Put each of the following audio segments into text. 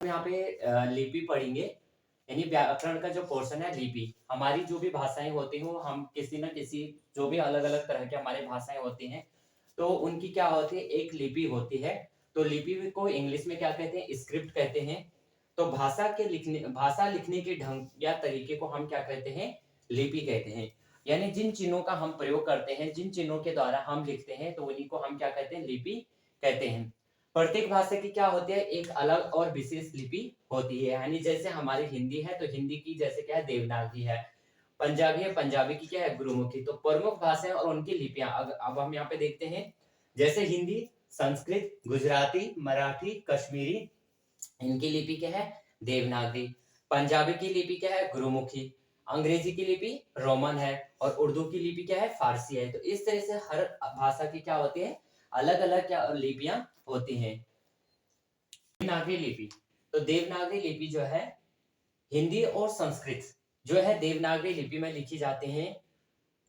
यहाँ पे लिपि पढ़ेंगे, यानी व्याकरण का जो पोर्शन है लिपि। हमारी जो भी भाषाएँ होती हैं वो हम किसी न किसी जो भी अलग-अलग तरह की हमारी भाषाएँ होती हैं, तो उनकी क्या होती है एक लिपि होती है। तो लिपि को इंग्लिश में क्या कहते हैं? स्क्रिप्ट कहते हैं। तो भाषा लिखने के ढंग या तरीके को हम क्या कहते हैं? लिपि कहते हैं। यानी जिन चिन्हों का हम प्रयोग करते हैं, जिन चिन्हों के द्वारा हम लिखते हैं, तो उन्हीं को हम क्या कहते हैं? लिपि कहते हैं। प्रत्येक भाषा की क्या होती है? एक अलग और विशेष लिपि होती है। यानी जैसे हमारी हिंदी है, तो हिंदी की जैसे क्या है? देवनागरी है। पंजाबी है, पंजाबी की क्या है? गुरुमुखी। तो प्रमुख भाषाएँ और उनकी लिपियाँ अब हम यहाँ पे देखते हैं, जैसे हिंदी, संस्कृत, गुजराती, मराठी, कश्मीरी, इनकी लिपि क्या है? देवनागरी। पंजाबी की लिपि क्या है? गुरुमुखी। अंग्रेजी की लिपि रोमन है और उर्दू की लिपि क्या है? फारसी है। तो इस तरह से हर भाषा की क्या होती है? अलग-अलग क्या लिपियाँ होती हैं। देवनागरी लिपि, तो देवनागरी लिपि जो है हिंदी और संस्कृत जो है देवनागरी लिपि में लिखी जाते हैं।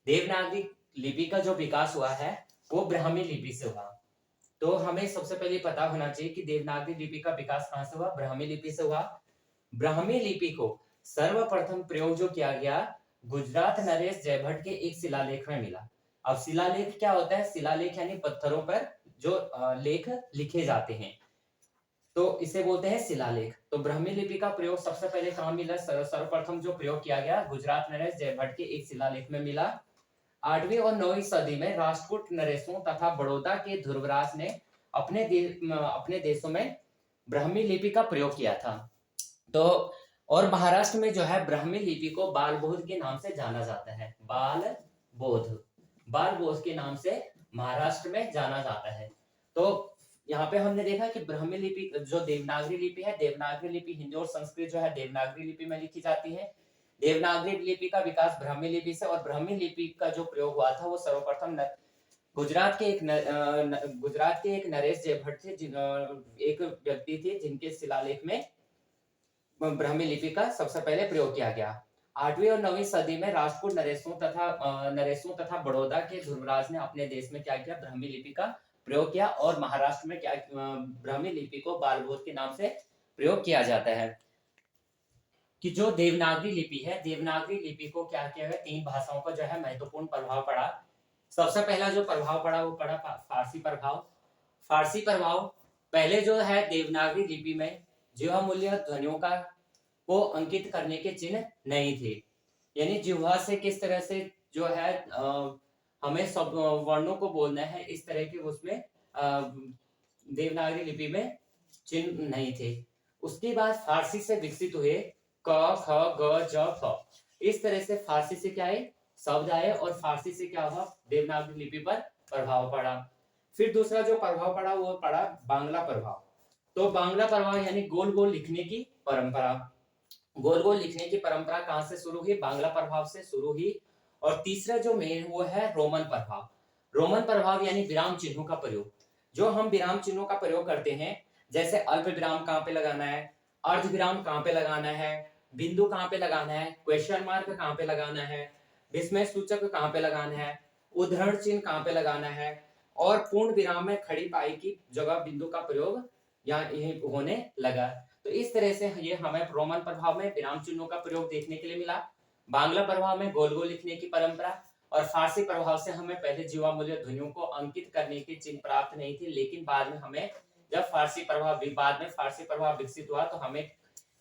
देवनागरी लिपि का जो विकास हुआ है वो ब्राह्मी लिपि से हुआ। तो हमें सबसे पहले पता होना चाहिए कि देवनागरी लिपि का विकास कहाँ से हुआ? ब्राह्मी लिपि से हुआ। ब्राह्मी लिपि को सर्वप्रथम प्रयोग जो किया गया, गुजरात नरेश जयभट्ट के एक शिलालेख में मिला। अब शिलालेख क्या होता है? शिलालेख यानी पत्थरों पर जो लेख लिखे जाते हैं, तो इसे बोलते हैं शिलालेख। तो ब्राह्मी लिपि का प्रयोग सबसे पहले कहाँ मिला? सर्वप्रथम जो प्रयोग किया गया, गुजरात नरेश जयभट्ट के एक शिलालेख में मिला। 8वीं और 9वीं सदी में राष्ट्रकूट नरेशों तथा बड़ौदा के ध्रुवराज ने अपने देशों में ब्राह्मी लिपि का प्रयोग किया था। तो और महाराष्ट्र में जो है ब्राह्मी लिपि को बालबोध के नाम से जाना जाता है। बालबोध, बालबोध के नाम से महाराष्ट्र में जाना जाता है। तो यहाँ पे हमने देखा कि ब्राह्मी लिपि जो देवनागरी लिपि है, देवनागरी लिपि हिंदी और संस्कृत जो है देवनागरी लिपि में लिखी जाती है। देवनागरी लिपि का विकास ब्राह्मी लिपि से, और ब्राह्मी लिपि का जो प्रयोग हुआ था वो सर्वप्रथम गुजरात के एक नरेश जयभट्ट थे, एक व्यक्ति थे जिनके शिलालेख में ब्राह्मी लिपि का सबसे पहले प्रयोग किया गया। 8वीं और 9वीं सदी में राजपूत नरेशों तथा बड़ौदा के ध्रुवराज ने अपने देश में क्या किया? ब्राह्मी लिपि का प्रयोग किया, और महाराष्ट्र में क्या ब्राह्मी लिपि को बालबोध के नाम से प्रयोग किया जाता है। कि जो देवनागरी लिपि है, देवनागरी लिपि को क्या किया गया? 3 भाषाओं का जो है महत्वपूर्ण प्रभाव पड़ा। सबसे पहला जो प्रभाव पड़ा वो पड़ा फारसी प्रभाव। फारसी प्रभाव पहले जो है देवनागरी लिपि में जीवामूल्य ध्वनियों का को अंकित करने के चिन्ह नहीं थे। यानी जिह्वा से किस तरह से जो है हमें सब वर्णों को बोलना है, इस तरह के उसमें देवनागरी लिपि में चिन्ह नहीं थे। उसके बाद फारसी से विकसित हुए क, ख, ग, ज, फ। इस तरह से फारसी से क्या है? शब्द आए, और फारसी से क्या हुआ? देवनागरी लिपि पर प्रभाव पड़ा। फिर दूसरा जो प्रभाव पड़ा वो पड़ा बांग्ला प्रभाव। तो बांग्ला प्रभाव यानी गोल गोल लिखने की परंपरा। गोल गोल लिखने की परंपरा कहां से शुरू हुई? बांग्ला प्रभाव से शुरू हुई। और तीसरा जो मेन वो है रोमन प्रभाव। रोमन प्रभाव यानी विराम चिन्हों का प्रयोग। जो हम विराम चिन्हों का प्रयोग करते हैं, जैसे अल्प विराम कहाँ पे लगाना है, अर्ध विराम कहाँ पे लगाना है, बिंदु कहाँ पे लगाना है, क्वेश्चन मार्क कहाँ पे लगाना है, विस्मय सूचक कहाँ पे लगाना है, उद्धरण चिन्ह कहाँ पे लगाना है, और पूर्ण विराम में खड़ी पाई की जगह बिंदु का प्रयोग यहाँ होने लगा। तो इस तरह से ये हमें रोमन प्रभाव में विराम चिन्हों का प्रयोग देखने के लिए मिला। बांग्ला प्रभाव में गोल गोल लिखने की परंपरा, और फारसी प्रभाव से हमें पहले जीवामूल्य ध्वनियों को अंकित करने के चिन्ह प्राप्त नहीं थे, लेकिन बाद में हमें जब बाद में फारसी प्रभाव विकसित हुआ तो हमें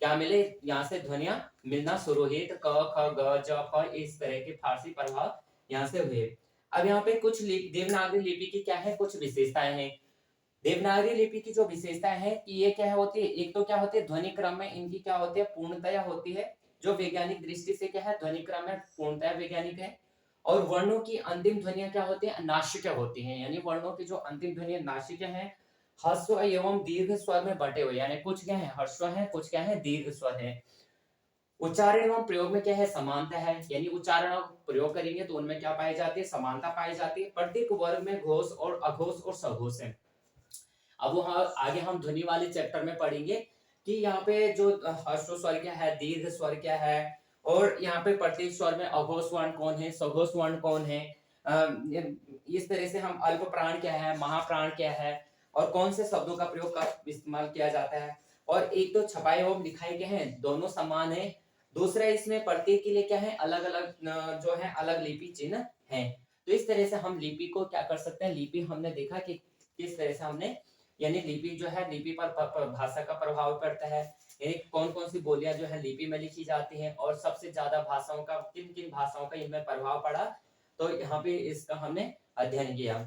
क्या मिले? यहाँ से ध्वनियां मिलना शुरू हुई। तो क, ख, ग, ज, फ, इस तरह के फारसी प्रभाव यहाँ से हुए। अब यहाँ पे कुछ देवनागरी लिपि की क्या है? कुछ विशेषताएं हैं। देवनागरी लिपि की जो विशेषता है कि ये क्या होती है? एक तो क्या होती है? ध्वनि क्रम में इनकी क्या होती है? पूर्णतया होती है। जो वैज्ञानिक दृष्टि से क्या है? ध्वनि क्रम में पूर्णतया वैज्ञानिक है। और वर्णों की अंतिम ध्वनियां क्या होती है? नासिक होती हैं। यानी वर्णों की जो अंतिम ध्वनियां नासिक हैं, ह्रस्व एवं दीर्घ स्वर में बटे हुए, यानी कुछ क्या है? ह्रस्व है, कुछ क्या है? दीर्घ स्वर है। उच्चारण एवं प्रयोग में क्या है? समानता है। यानी उच्चारण और प्रयोग करेंगे तो उनमें क्या पाई जाती है? समानता पाई जाती है। प्रत्येक वर्ग में घोष और अघोष और सघोष है। अब वहां आगे हम ध्वनि वाले चैप्टर में पढ़ेंगे कि यहाँ पे जो ह्रस्व स्वर क्या है, दीर्घ स्वर क्या है, और यहाँ पे प्रत्येक स्वर में अघोष वर्ण कौन है, सघोष वर्ण कौन है। इस तरह से हम अल्प प्राण क्या है, महाप्राण क्या है, और कौन से शब्दों का प्रयोग का इस्तेमाल किया जाता है, और एक तो छपाई और लिखाई क्या है, दोनों समान है। दूसरा इसमें प्रत्येक के लिए क्या है, अलग-अलग जो है अलग लिपि चिन्ह है। तो इस तरह से हम लिपि को क्या कर सकते हैं, लिपि हमने देखा कि किस तरह से हमने यानी लिपि जो है लिपि पर भाषा का प्रभाव पड़ता है। यानी कौन-कौन सी बोलियाँ जो है लिपि में लिखी जाती हैं और सबसे ज़्यादा भाषाओं का किन-किन भाषाओं का इनमें प्रभाव पड़ा। तो यहाँ पे इसका हमने अध्ययन किया।